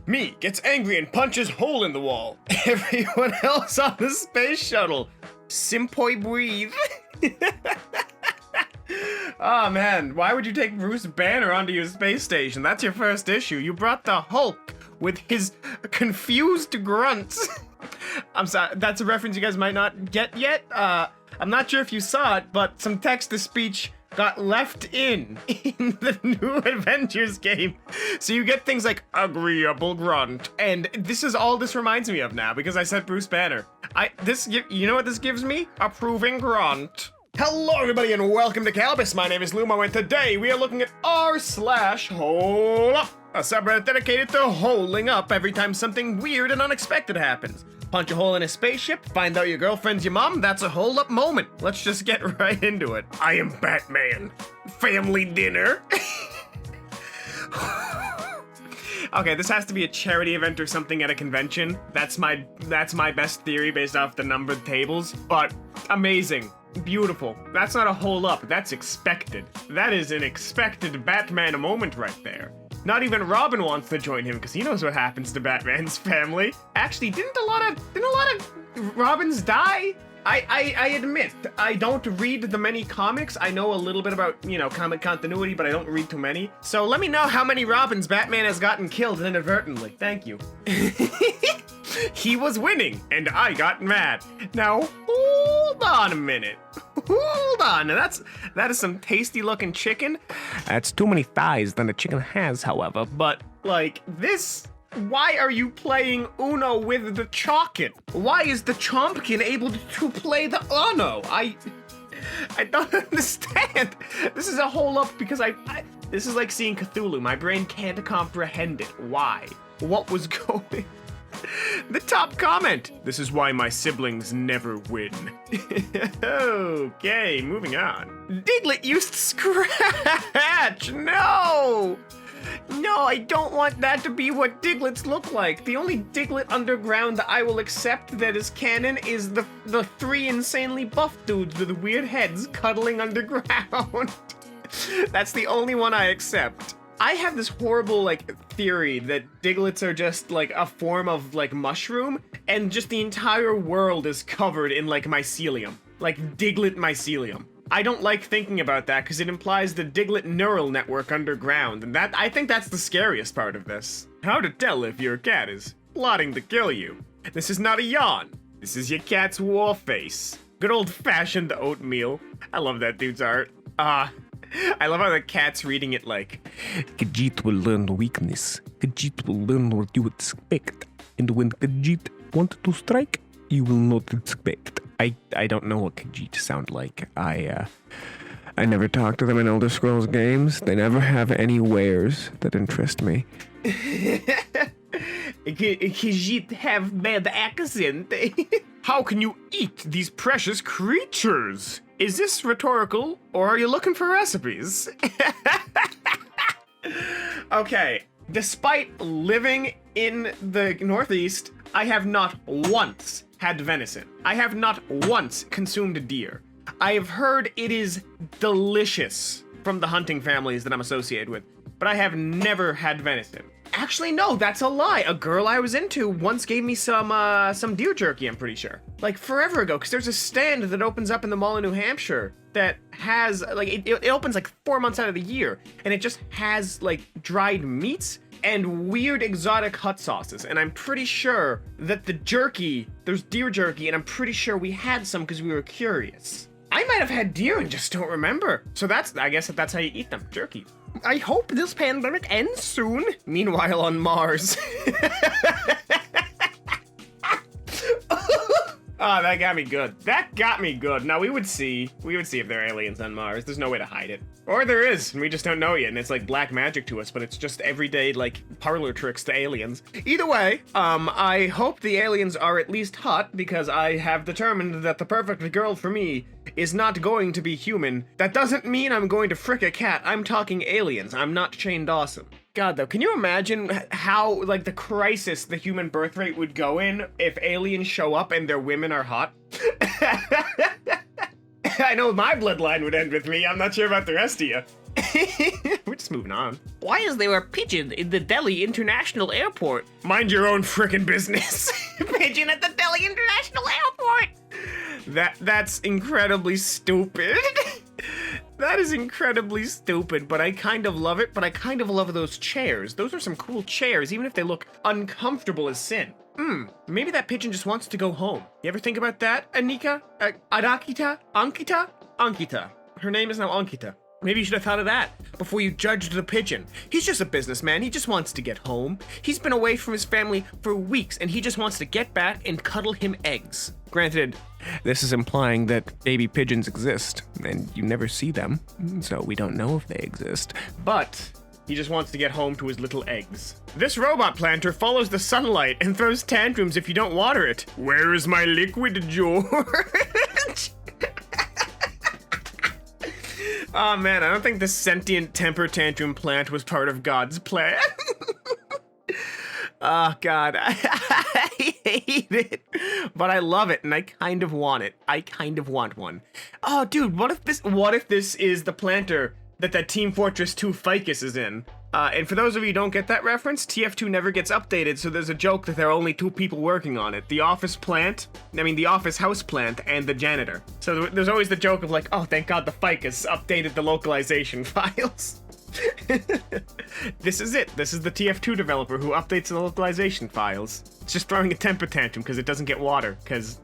Me gets angry and punches hole in the wall. Everyone else on the space shuttle. Simply breathe. Oh man, why would you take Bruce Banner onto your space station? That's your first issue. You brought the Hulk with his confused grunts. I'm sorry, that's a reference you guys might not get yet. I'm not sure if you saw it, but some text-to-speech got left in the new Avengers game. So you get things like agreeable grunt, and this is all this reminds me of now because I said Bruce Banner. You know what this gives me? Approving grunt. Hello everybody and welcome to Kalbus. My name is Lumo and today we are looking at r/HolUp, a subreddit dedicated to holing up every time something weird and unexpected happens. Punch a hole in a spaceship, find out your girlfriend's your mom, that's a HolUp moment. Let's just get right into it. I am Batman. Family dinner. Okay, this has to be a charity event or something at a convention. That's my best theory based off the numbered tables, but amazing. Beautiful. That's not a HolUp, that's expected. That is an expected Batman moment right there. Not even Robin wants to join him because he knows what happens to Batman's family. Actually, didn't a lot of Robins die? I admit, I don't read the many comics. I know a little bit about, comic continuity, but I don't read too many. So let me know how many Robins Batman has gotten killed inadvertently. Thank you. He was winning, and I got mad. Now, hold on a minute. Hold on. Now, that is some tasty looking chicken. That's too many thighs than the chicken has, however. But, this... Why are you playing Uno with the Chalkin? Why is the Chompkin able to play the Uno? I don't understand. This is a HolUp because this is like seeing Cthulhu. My brain can't comprehend it. Why? What was going... The top comment. This is why my siblings never win. Okay, moving on. Diglett used Scratch. No! No, I don't want that to be what Digletts look like. The only Diglett underground that I will accept that is canon is the three insanely buff dudes with weird heads cuddling underground. That's the only one I accept. I have this horrible, theory that Digletts are just, a form of, mushroom, and just the entire world is covered in, mycelium. Diglett mycelium. I don't like thinking about that because it implies the Diglett neural network underground, and I think that's the scariest part of this. How to tell if your cat is plotting to kill you. This is not a yawn. This is your cat's war face. Good old-fashioned oatmeal. I love that dude's art. I love how the cat's reading it like, Khajiit will learn weakness. Khajiit will learn what you expect. And when Khajiit wants to strike, you will not expect. I don't know what Khajiit sound like. I never talk to them in Elder Scrolls games. They never have any wares that interest me. Khajiit have bad accent. How can you eat these precious creatures? Is this rhetorical, or are you looking for recipes? Okay, despite living in the Northeast, I have not once had venison. I have not once consumed deer. I have heard it is delicious from the hunting families that I'm associated with, but I have never had venison. Actually, no, that's a lie. A girl I was into once gave me some deer jerky, I'm pretty sure. Forever ago, because there's a stand that opens up in the mall in New Hampshire that has, it opens 4 months out of the year, and it just has, dried meats and weird exotic hot sauces. And I'm pretty sure that the jerky, there's deer jerky, and I'm pretty sure we had some because we were curious. I might have had deer and just don't remember. So I guess that's how you eat them, jerky. I hope this pandemic ends soon. Meanwhile, on Mars. Oh, that got me good. That got me good. Now, we would see if there are aliens on Mars. There's no way to hide it. Or there is, and we just don't know yet, and it's like black magic to us, but it's just everyday, parlor tricks to aliens. Either way, I hope the aliens are at least hot, because I have determined that the perfect girl for me is not going to be human. That doesn't mean I'm going to frick a cat. I'm talking aliens. I'm not Shane Dawson. God, though, can you imagine how, the crisis the human birth rate would go in if aliens show up and their women are hot? I know my bloodline would end with me. I'm not sure about the rest of you. We're just moving on. Why is there a pigeon in the Delhi International Airport? Mind your own frickin' business. Pigeon at the Delhi International Airport! That's incredibly stupid. That is incredibly stupid, but I kind of love it, but I kind of love those chairs. Those are some cool chairs, even if they look uncomfortable as sin. Maybe that pigeon just wants to go home. You ever think about that, Anika? Adakita? Ankita? Ankita. Her name is now Ankita. Maybe you should have thought of that before you judged the pigeon. He's just a businessman. He just wants to get home. He's been away from his family for weeks, and he just wants to get back and cuddle him eggs. Granted, this is implying that baby pigeons exist, and you never see them, so we don't know if they exist. But he just wants to get home to his little eggs. This robot planter follows the sunlight and throws tantrums if you don't water it. Where is my liquid, George? Oh man, I don't think the sentient temper tantrum plant was part of God's plan. Oh God, I hate it, but I love it, and I kind of want it. I kind of want one. Oh dude, what if this is the planter that Team Fortress 2 Ficus is in? And for those of you who don't get that reference, TF2 never gets updated, so there's a joke that there are only 2 people working on it. The office house plant, and the janitor. So there's always the joke of like, oh, thank God the Ficus updated the localization files. This is it. This is the TF2 developer who updates the localization files. It's just throwing a temper tantrum because it doesn't get water, because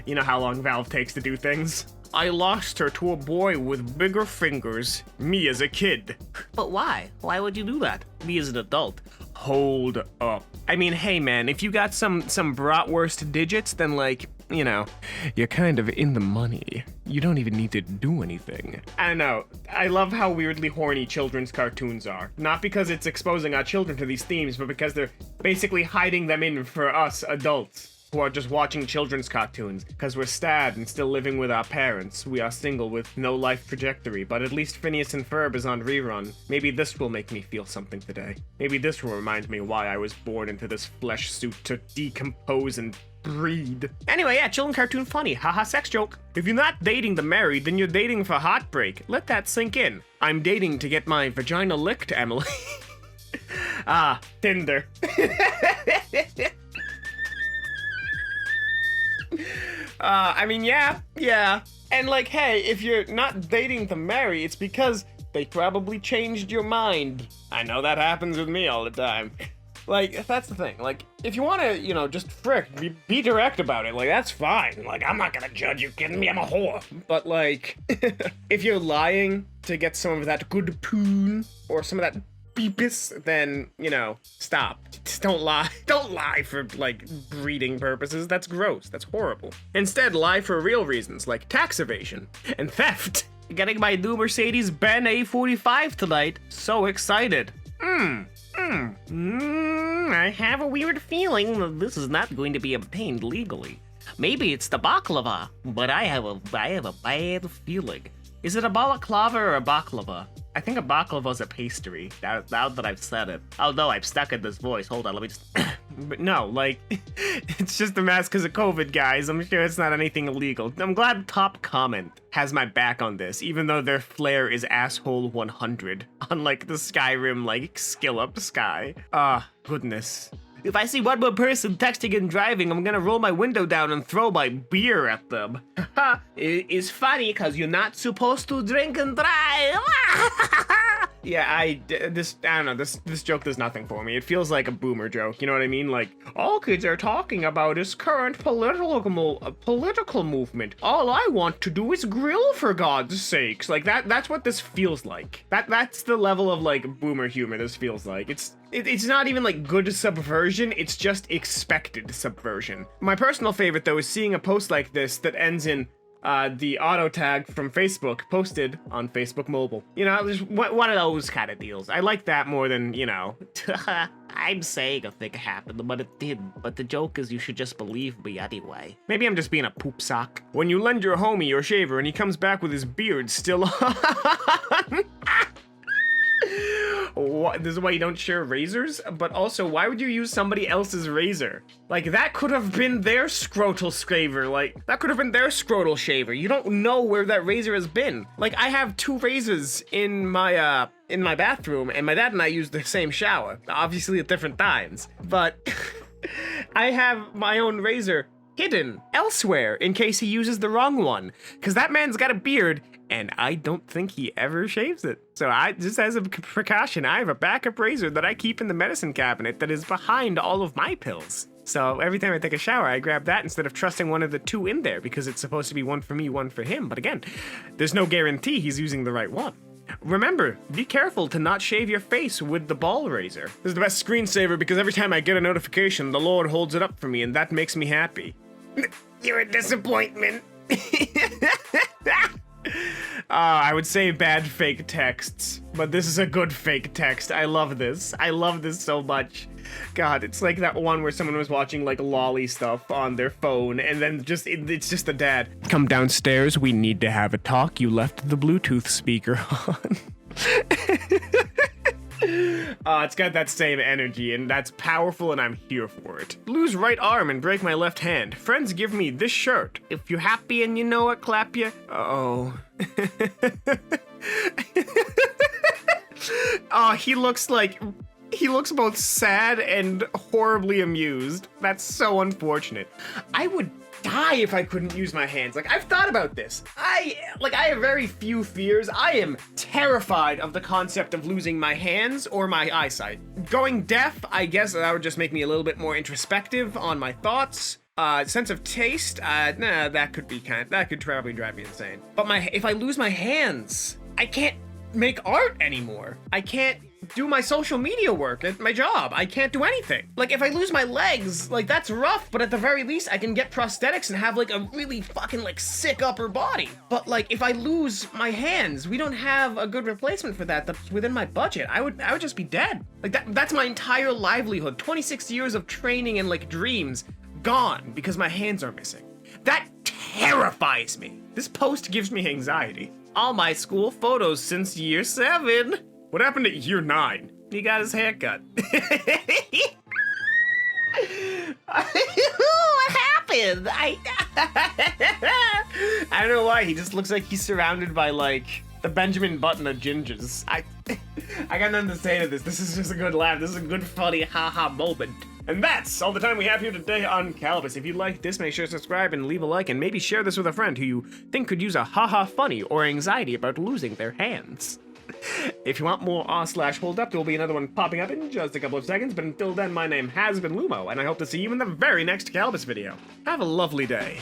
you know how long Valve takes to do things. I lost her to a boy with bigger fingers, me as a kid. But why? Why would you do that? Me as an adult. Hold up. I mean, hey man, if you got some bratwurst digits, then like, you know, you're kind of in the money. You don't even need to do anything. I don't know. I love how weirdly horny children's cartoons are. Not because it's exposing our children to these themes, but because they're basically hiding them in for us adults who are just watching children's cartoons, because we're sad and still living with our parents. We are single with no life trajectory, but at least Phineas and Ferb is on rerun. Maybe this will make me feel something today. Maybe this will remind me why I was born into this flesh suit to decompose and breed. Anyway, yeah, children cartoon funny. Haha, sex joke. If you're not dating the married, then you're dating for heartbreak. Let that sink in. I'm dating to get my vagina licked, Emily. Ah, Tinder. I mean, yeah. And like, hey, if you're not dating to marry, it's because they probably changed your mind. I know that happens with me all the time. Like, that's the thing. Like, if you want to, you know, just be direct about it. Like, that's fine. Like, I'm not gonna judge you, kidding me? I'm a whore. But like, if you're lying to get some of that good poon or some of that beepus, then, you know, stop. Just don't lie. Don't lie for, like, breeding purposes. That's gross. That's horrible. Instead, lie for real reasons, like tax evasion and theft. Getting my new Mercedes-Benz A45 tonight. So excited. I have a weird feeling that this is not going to be obtained legally. Maybe it's the baklava, but I have a bad feeling. Is it a balaclava or a baklava? I think a baklava is a pastry, now that I've said it. Oh no, I'm stuck in this voice. Hold on, let me just... But no, like, it's just a mask because of COVID, guys. I'm sure it's not anything illegal. I'm glad Top Comment has my back on this, even though their flair is asshole 100, unlike the Skyrim, like, skill up sky. Ah, goodness. If I see one more person texting and driving, I'm gonna roll my window down and throw my beer at them. It's funny because you're not supposed to drink and drive. Yeah, I don't know, this joke does nothing for me. It feels like a boomer joke, you know what I mean? Like, all kids are talking about is current political movement. All I want to do is grill, for God's sakes. Like, that's what this feels like. That's the level of, like, boomer humor this feels like. It's not even, like, good subversion, it's just expected subversion. My personal favorite, though, is seeing a post like this that ends in the auto tag from Facebook posted on Facebook Mobile. You know, there's one of those kind of deals. I like that more than, you know, I'm saying a thing happened, but it didn't. But the joke is you should just believe me anyway. Maybe I'm just being a poop sock. When you lend your homie your shaver and he comes back with his beard still on. This is why you don't share razors, but also, why would you use somebody else's razor? Like, that could have been their scrotal shaver. Like, that could have been their scrotal shaver. You don't know where that razor has been. Like, I have 2 razors in my bathroom, and my dad and I use the same shower. Obviously at different times. But I have my own razor hidden elsewhere in case he uses the wrong one. Because that man's got a beard, and I don't think he ever shaves it. So just as a precaution, I have a backup razor that I keep in the medicine cabinet that is behind all of my pills. So every time I take a shower, I grab that instead of trusting one of the 2 in there because it's supposed to be one for me, one for him. But again, there's no guarantee he's using the right one. Remember, be careful to not shave your face with the ball razor. This is the best screensaver because every time I get a notification, the Lord holds it up for me, and that makes me happy. You're a disappointment. I would say bad fake texts, but this is a good fake text. I love this. I love this so much. God, it's like that one where someone was watching like lolly stuff on their phone, and then it's just the dad. Come downstairs, we need to have a talk. You left the Bluetooth speaker on. It's got that same energy, and that's powerful, and I'm here for it. Lose right arm and break my left hand. Friends give me this shirt. If you're happy and you know it, clap ya. Oh. Oh, he looks both sad and horribly amused. That's so unfortunate. I would die if I couldn't use my hands. Like, I've thought about this. I have very few fears. I am terrified of the concept of losing my hands or my eyesight. Going deaf, I guess that would just make me a little bit more introspective on my thoughts. Sense of taste, that could probably drive me insane. But if I lose my hands, I can't make art anymore. I can't do my social media work at my job. I can't do anything. Like, if I lose my legs, like, that's rough, but at the very least, I can get prosthetics and have, like, a really fucking, like, sick upper body. But, like, if I lose my hands, we don't have a good replacement for that that's within my budget. I would just be dead. Like, that's my entire livelihood. 26 years of training and, like, dreams gone because my hands are missing. That terrifies me. This post gives me anxiety. All my school photos since year 7. What happened at year 9? He got his hair cut. What happened? I don't know why. He just looks like he's surrounded by, like, the Benjamin Button of gingers. I got nothing to say to this. This is just a good laugh. This is a good, funny, haha moment. And that's all the time we have here today on Kalbus. If you liked this, make sure to subscribe and leave a like, and maybe share this with a friend who you think could use a haha funny or anxiety about losing their hands. If you want more r/HolUp, there will be another one popping up in just a couple of seconds, but until then, my name has been Lumo, and I hope to see you in the very next Kalbus video. Have a lovely day.